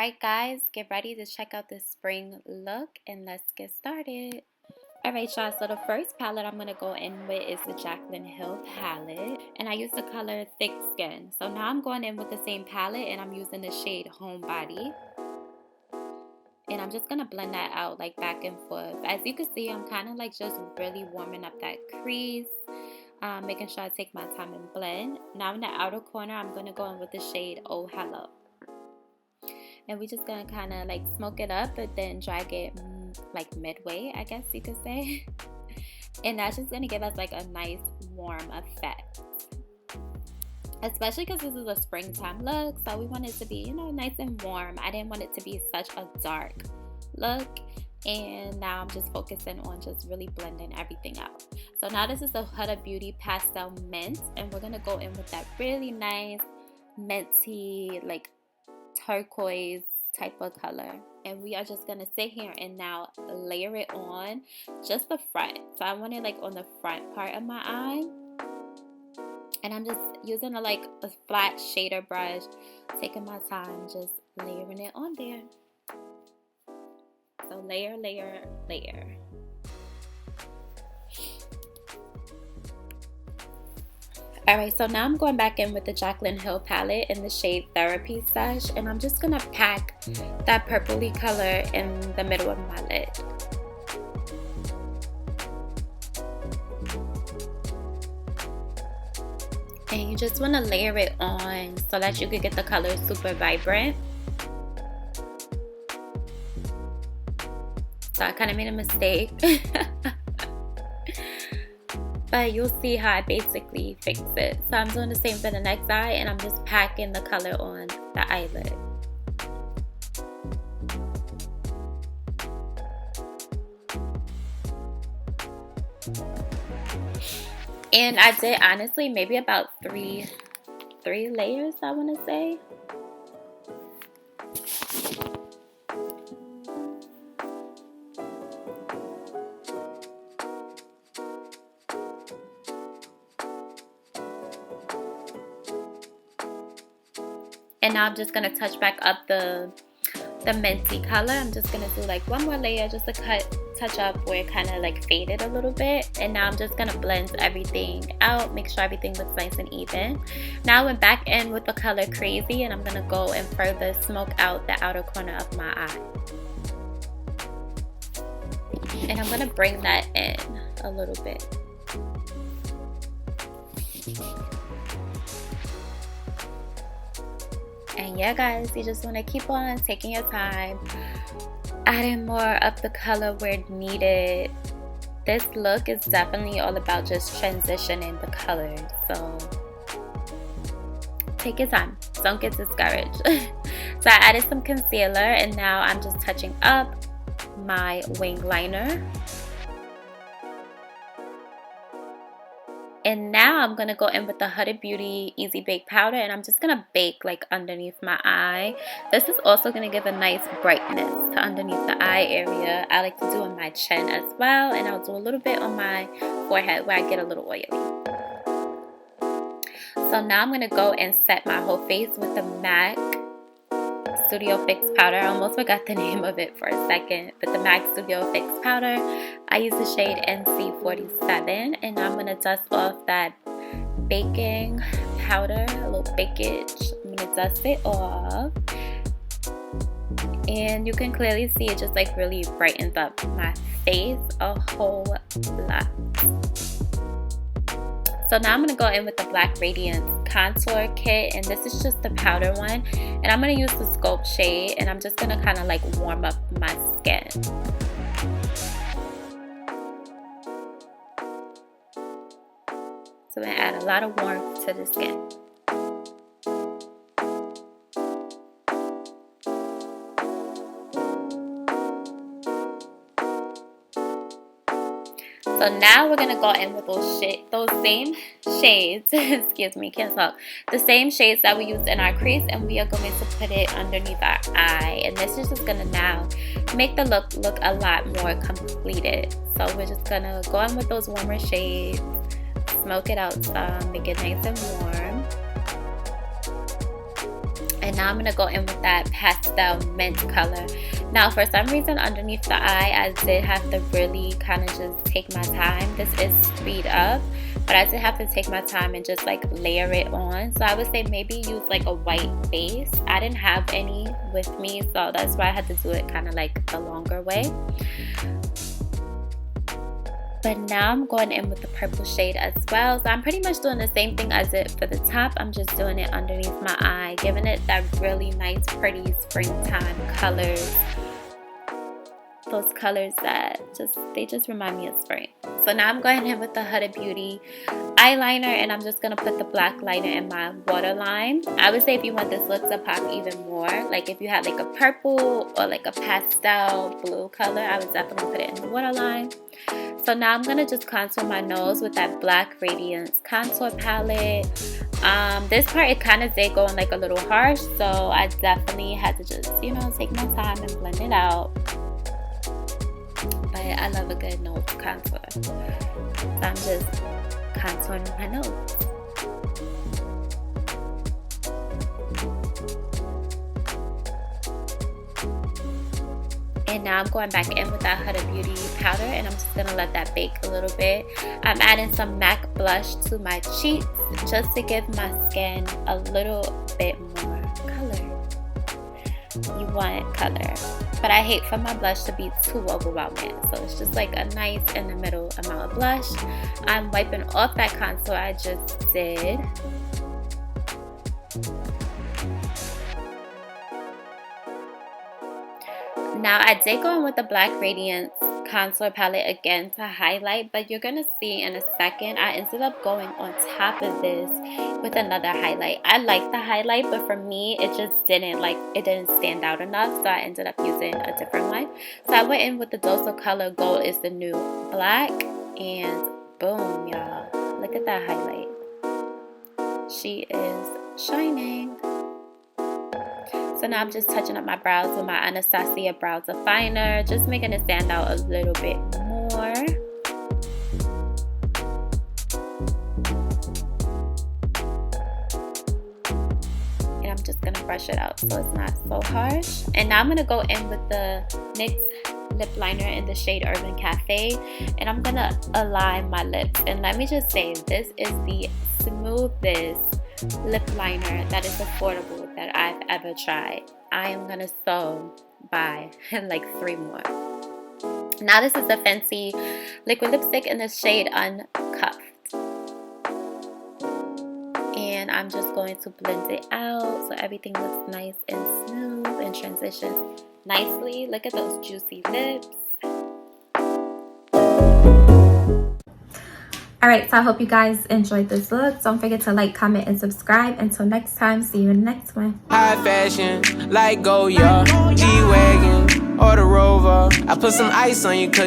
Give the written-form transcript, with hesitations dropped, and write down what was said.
Alright guys, get ready to check out this spring look and let's get started. Alright y'all, so the first palette I'm going to go in with is the Jaclyn Hill palette. And I use the color Thick Skin. So now I'm going in with the same palette and I'm using the shade Homebody. And I'm just going to blend that out like back and forth. As you can see, I'm kind of like just really warming up that crease. Making sure I take my time and blend. Now in the outer corner, I'm going to go in with the shade Oh Hello. And we're just going to kind of like smoke it up but then drag it like midway, I guess you could say. And that's just going to give us like a nice warm effect. Especially because this is a springtime look, so we want it to be, you know, nice and warm. I didn't want it to be such a dark look. And now I'm just focusing on just really blending everything out. So now this is the Huda Beauty Pastel Mint. And we're going to go in with that really nice minty, like turquoise type of color. And we are just going to sit here and now layer it on just the front. So I want it like on the front part of my eye. And I'm just using a flat shader brush, taking my time, just layering it on there. So layer, layer, layer. Alright, so now I'm going back in with the Jaclyn Hill palette in the shade Therapy Sesh. And I'm just going to pack that purpley color in the middle of my lid. And you just want to layer it on so that you can get the color super vibrant. So I kind of made a mistake. But you'll see how I basically fix it. So I'm doing the same for the next eye and I'm just packing the color on the eyelid. And I did honestly maybe about three layers, I want to say. And now I'm just going to touch back up the minty color. I'm just going to do like one more layer just to touch up where it kind of like faded a little bit. And now I'm just going to blend everything out, make sure everything looks nice and even. Now I went back in with the color Crazy and I'm going to go and further smoke out the outer corner of my eye. And I'm going to bring that in a little bit. And yeah guys, you just want to keep on taking your time, adding more of the color where needed. This look is definitely all about just transitioning the colors, so take your time, don't get discouraged. So I added some concealer and now I'm just touching up my wing liner. And now I'm going to go in with the Huda Beauty Easy Bake Powder and I'm just going to bake like underneath my eye. This is also going to give a nice brightness to underneath the eye area. I like to do on my chin as well, and I'll do a little bit on my forehead where I get a little oily. So now I'm going to go and set my whole face with the MAC Studio Fix powder. I almost forgot the name of it for a second, but the MAC Studio Fix powder. I use the shade NC47 and I'm going to dust off that baking powder, a little bakage. I'm going to dust it off. And you can clearly see it just like really brightens up my face a whole lot. So now I'm going to go in with the Black Radiance Contour Kit, and this is just the powder one. And I'm going to use the Sculpt shade, and I'm just going to kind of like warm up my skin. So I'm going to add a lot of warmth to the skin. So now we're going to go in with those same shades, excuse me, can't talk, the same shades that we used in our crease, and we are going to put it underneath our eye. And this is just going to now make the look a lot more completed. So we're just going to go in with those warmer shades, smoke it out some, make it nice and warm. And now I'm going to go in with that pastel mint color. Now for some reason underneath the eye I did have to really kind of just take my time. This is speed up, but I did have to take my time and just like layer it on. So I would say maybe use like a white base. I didn't have any with me, so that's why I had to do it kind of like the longer way. But now I'm going in with the purple shade as well. So I'm pretty much doing the same thing as it for the top. I'm just doing it underneath my eye, giving it that really nice, pretty springtime colors. Those colors that they just remind me of spring. So now I'm going in with the Huda Beauty eyeliner, and I'm just going to put the black liner in my waterline. I would say if you want this look to pop even more, like if you had like a purple or like a pastel blue color, I would definitely put it in the waterline. So now I'm going to just contour my nose with that Black Radiance contour palette. This part, it kind of did go in like a little harsh, so I definitely had to just, you know, take my time and blend it out. But I love a good nose contour. So I'm just contouring my nose. And now I'm going back in with that Huda Beauty powder, and I'm just going to let that bake a little bit. I'm adding some MAC blush to my cheeks just to give my skin a little bit more color. You want color. But I hate for my blush to be too overwhelming. So it's just like a nice in the middle amount of blush. I'm wiping off that contour I just did. Now I did go in with the Black Radiance contour palette again to highlight, but you're going to see in a second I ended up going on top of this with another highlight. I like the highlight, but for me it just didn't stand out enough, so I ended up using a different one. So I went in with the Dose of Color Gold is the New Black, and boom, y'all, look at that highlight. She is shining. So now I'm just touching up my brows with my Anastasia Brow Definer, just making it stand out a little bit more. And I'm just going to brush it out so it's not so harsh. And now I'm going to go in with the NYX lip liner in the shade Urban Cafe. And I'm going to align my lips. And let me just say, this is the smoothest lip liner that is affordable that I've ever tried. I am gonna buy like 3 more. Now this is the Fenty liquid lipstick in the shade Uncuffed, and I'm just going to blend it out so everything looks nice and smooth and transitions nicely. Look at those juicy lips. Alright, so I hope you guys enjoyed this look. Don't forget to like, comment, and subscribe. Until next time, see you in the next one. High fashion, like Goya, G-Wagon, or the Rover. I put some ice on you 'cause